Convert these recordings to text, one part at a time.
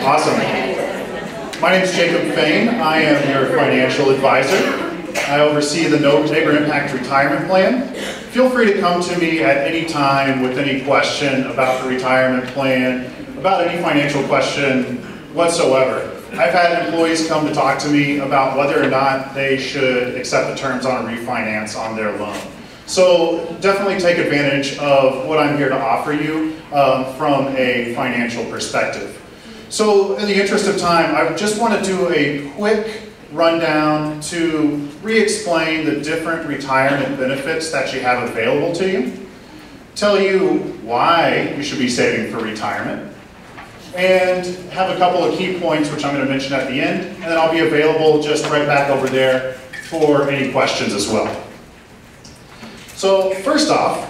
Awesome. My name is Jacob Fain. I am your financial advisor. I oversee the NeighborImpact retirement plan. Feel free to come to me at any time with any question about the retirement plan, about any financial question whatsoever. I've had employees come to talk to me about whether or not they should accept the terms on a refinance on their loan. So definitely take advantage of what I'm here to offer you from a financial perspective. So in the interest of time, I just want to do a quick rundown to re-explain the different retirement benefits that you have available to you, tell you why you should be saving for retirement, and have a couple of key points which I'm going to mention at the end, and then I'll be available just right back over there for any questions as well. So first off,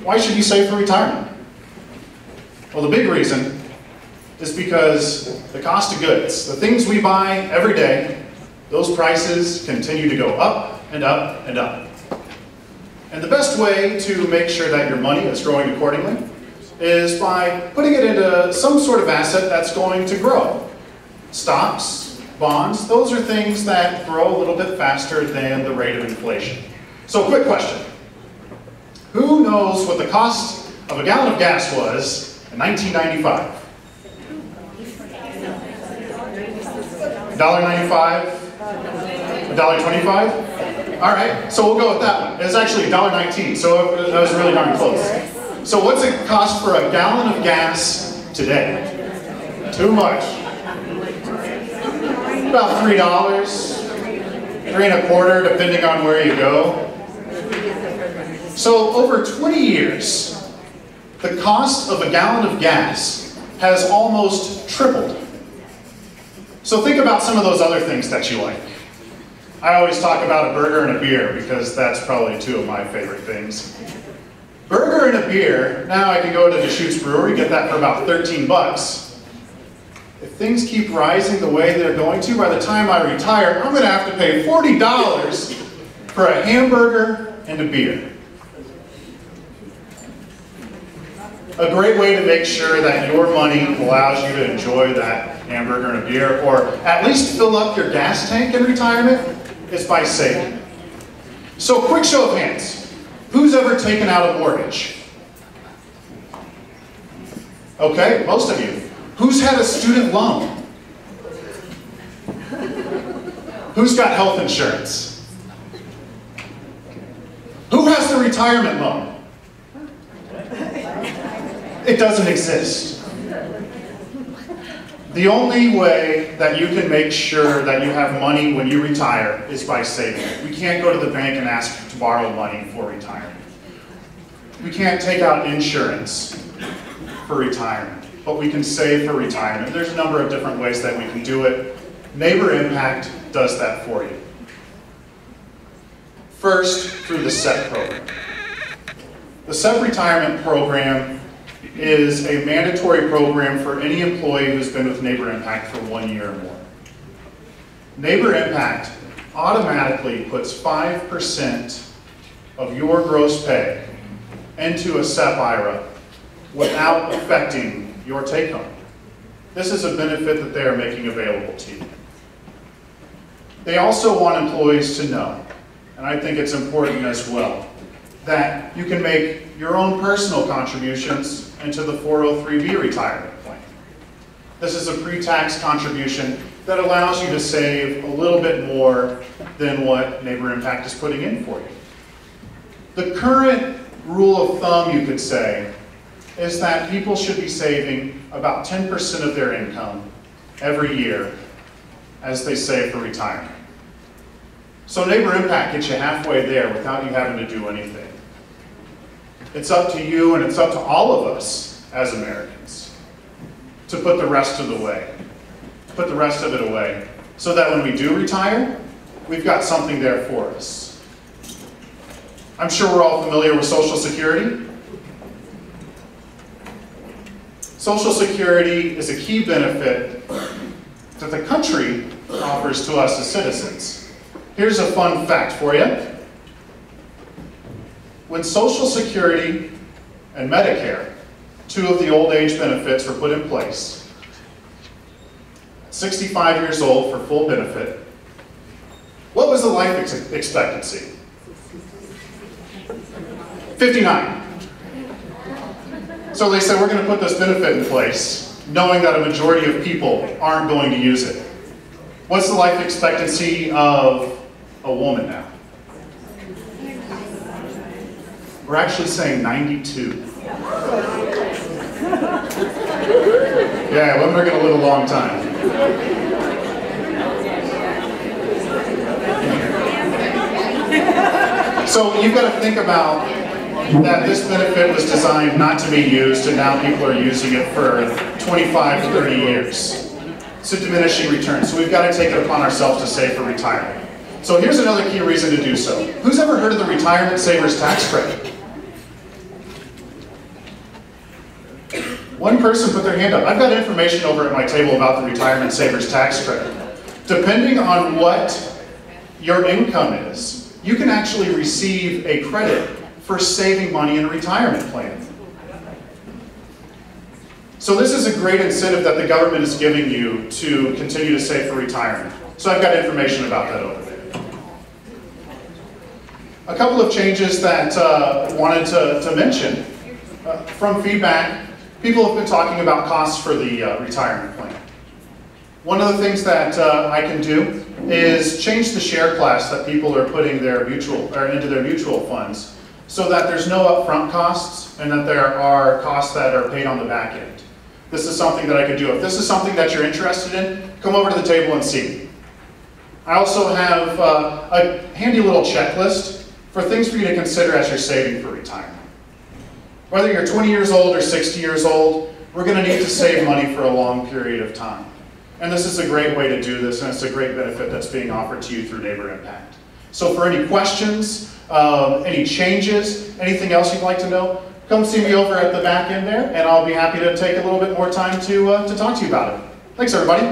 why should you save for retirement? Well, the big reason is because the cost of goods, the things we buy every day, those prices continue to go up and up and up. And the best way to make sure that your money is growing accordingly is by putting it into some sort of asset that's going to grow. Stocks, bonds, those are things that grow a little bit faster than the rate of inflation. So quick question. Who knows what the cost of a gallon of gas was in 1995? $1.95? $1.25? All right, so we'll go with that one. It's actually $1.19, so that was really darn close. So what's it cost for a gallon of gas today? Too much. About $3, $3.25, depending on where you go. So over 20 years, the cost of a gallon of gas has almost tripled. So think about some of those other things that you like. I always talk about a burger and a beer because that's probably two of my favorite things. Burger and a beer, now I can go to Deschutes Brewery, get that for about 13 bucks. If things keep rising the way they're going to, by the time I retire, I'm going to have to pay $40 for a hamburger and a beer. A great way to make sure that your money allows you to enjoy that hamburger and a beer, or at least fill up your gas tank in retirement, is by saving. So quick show of hands. Who's ever taken out a mortgage? Okay, most of you. Who's had a student loan? Who's got health insurance? Who has the retirement loan? It doesn't exist. The only way that you can make sure that you have money when you retire is by saving it. We can't go to the bank and ask to borrow money for retirement. We can't take out insurance for retirement, but we can save for retirement. There's a number of different ways that we can do it. NeighborImpact does that for you. First, through the SEP program. The SEP retirement program is a mandatory program for any employee who's been with NeighborImpact for 1 year or more. NeighborImpact automatically puts 5% of your gross pay into a SEP IRA without affecting your take-home. This is a benefit that they are making available to you. They also want employees to know, and I think it's important as well, that you can make your own personal contributions into the 403(b) retirement plan. This is a pre-tax contribution that allows you to save a little bit more than what NeighborImpact is putting in for you. The current rule of thumb, you could say, is that people should be saving about 10% of their income every year as they save for retirement. So NeighborImpact gets you halfway there without you having to do anything. It's up to you, and it's up to all of us as Americans to put the rest of it away, so that when we do retire, we've got something there for us. I'm sure we're all familiar with Social Security. Social Security is a key benefit that the country offers to us as citizens. Here's a fun fact for you. When Social Security and Medicare, two of the old age benefits, were put in place, 65 years old for full benefit, what was the life expectancy? 59. So they said, we're going to put this benefit in place, knowing that a majority of people aren't going to use it. What's the life expectancy of a woman now? We're actually saying 92. Yeah, women are going to live a long time. So you've got to think about that this benefit was designed not to be used, and now people are using it for 25 to 30 years. It's a diminishing return, so we've got to take it upon ourselves to save for retirement. So here's another key reason to do so. Who's ever heard of the Retirement Savers Tax Credit? One person put their hand up. I've got information over at my table about the Retirement Savers Tax Credit. Depending on what your income is, you can actually receive a credit for saving money in a retirement plan. So this is a great incentive that the government is giving you to continue to save for retirement. So I've got information about that over there. A couple of changes that I wanted to mention. From feedback, people have been talking about costs for the retirement plan. One of the things that I can do is change the share class that people are putting their into their mutual funds, so that there's no upfront costs and that there are costs that are paid on the back end. This is something that I could do. If this is something that you're interested in, come over to the table and see me. I also have a handy little checklist for things for you to consider as you're saving for retirement. Whether you're 20 years old or 60 years old, we're going to need to save money for a long period of time. And this is a great way to do this, and it's a great benefit that's being offered to you through NeighborImpact. So for any questions, any changes, anything else you'd like to know, come see me over at the back end there, and I'll be happy to take a little bit more time to talk to you about it. Thanks, everybody.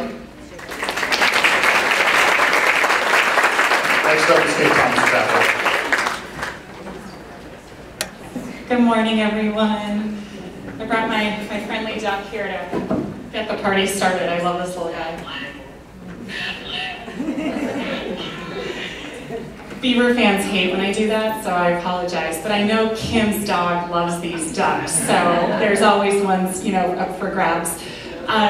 Next up is Kate Thomas. Good morning, everyone. I brought my friendly duck here to get the party started. I love this little guy. Beaver fans hate when I do that, so I apologize. But I know Kim's dog loves these ducks, so there's always ones, up for grabs.